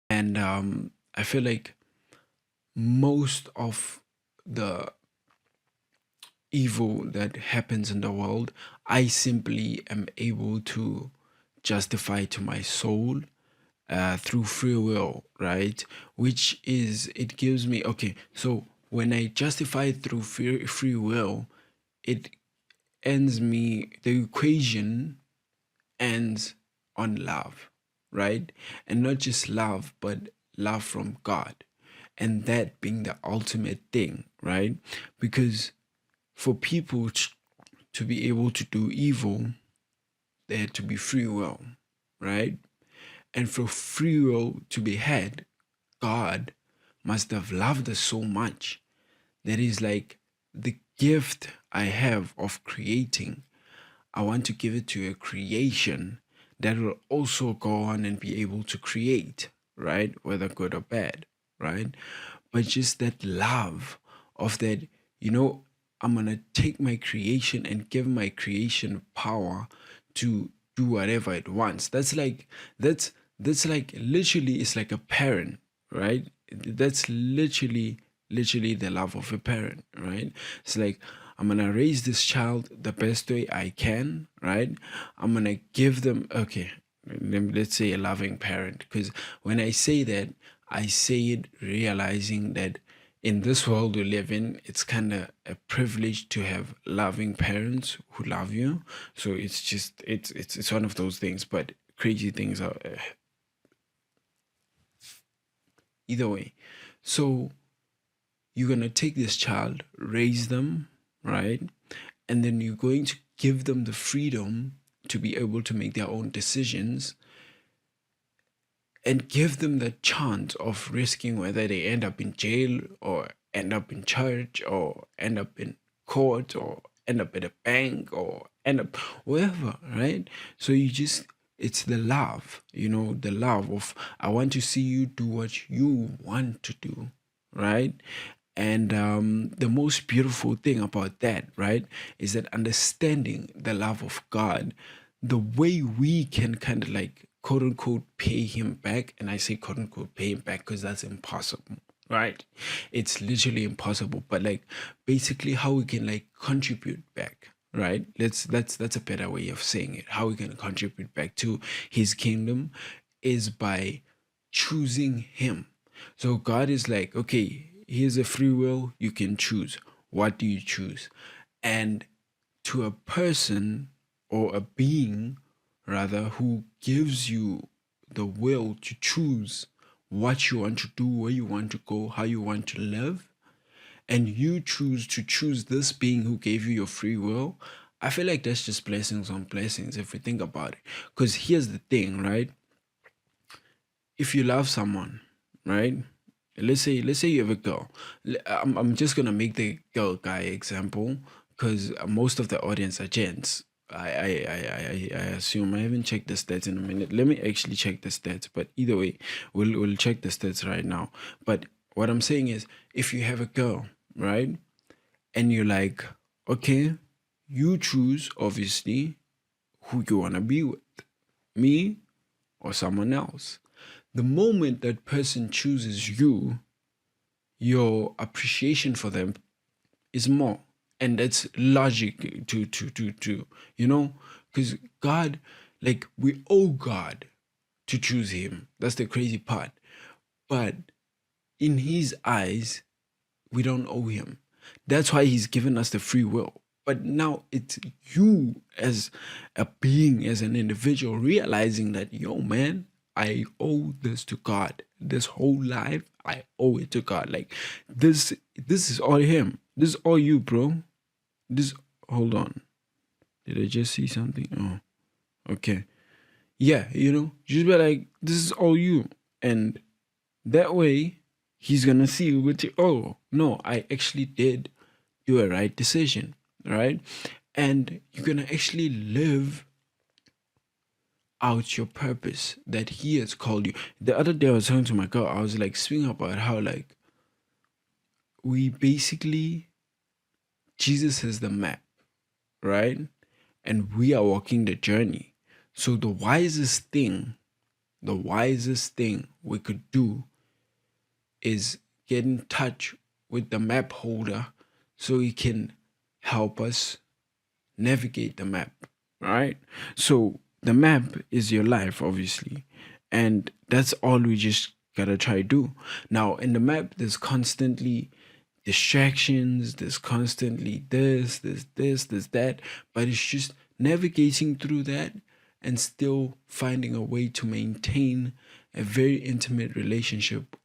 And I feel like most of the evil that happens in the world, I simply am able to justify to my soul through free will, right? Which is, it gives me, okay, so when I justify through free will, it ends me, the equation ends on love, right? And not just love, but love from God. And that being the ultimate thing, right? Because for people to be able to do evil, there had to be free will, right? And for free will to be had, God must have loved us so much that is like the gift I have of creating. I want to give it to a creation that will also go on and be able to create, right? Whether good or bad, right? But just that love of that, you know, I'm gonna take my creation and give my creation power to do whatever it wants. That's that's like literally, it's like a parent, right? That's literally the love of a parent, right? It's like, I'm gonna raise this child the best way I can, right? I'm gonna give them, okay, let's say a loving parent, because when I say that, I say it realizing that in this world we live in, it's kind of a privilege to have loving parents who love you. So it's just, it's one of those things. But crazy things are either way. So you're gonna take this child, raise them, right? And then you're going to give them the freedom to be able to make their own decisions, and give them the chance of risking whether they end up in jail or end up in church or end up in court or end up at a bank or end up wherever, right? So you just, it's the love, the love of, I want to see you do what you want to do, right? And the most beautiful thing about that, right, is that understanding the love of God, the way we can kind of like quote unquote pay him back. And I say quote unquote pay him back because that's impossible, right? It's literally impossible. But like basically how we can like contribute back, right? That's a better way of saying it. How we can contribute back to his kingdom is by choosing him. So God is like, okay, here's a free will, you can choose. What do you choose? And to a person or a being rather who gives you the will to choose what you want to do, where you want to go, how you want to live, and you choose to choose this being who gave you your free will, I feel like that's just blessings on blessings if we think about it. Because here's the thing, right? If you love someone, right? Let's say you have a girl. I'm just gonna make the girl guy example because most of the audience are gents. I assume. I haven't checked the stats in a minute. Let me actually check the stats. But either way, we'll check the stats right now. But what I'm saying is, if you have a girl, right, and you're like, okay, you choose obviously who you wanna be with, me or someone else. The moment that person chooses you, your appreciation for them is more. And that's logic to because God, like we owe God to choose him. That's the crazy part. But in his eyes, we don't owe him. That's why he's given us the free will. But now it's you as a being, as an individual, realizing that, yo, man, I owe this to God. This whole life, I owe it to God. Like this is all him. This is all you, bro. This, hold on. Did I just see something? Oh, okay. Yeah, just be like, this is all you. And that way, he's gonna see with you, oh, no, I actually did do a right decision, right? And you're gonna actually live out your purpose that he has called you. The other day I was talking to my girl, I was like speaking about how like we basically, Jesus is the map, right? And we are walking the journey. So the wisest thing the wisest thing we could do is get in touch with the map holder so he can help us navigate the map, right? So the map is your life, obviously, and that's all we just gotta try to do. Now, in the map, there's constantly distractions, there's constantly there's that, but it's just navigating through that and still finding a way to maintain a very intimate relationship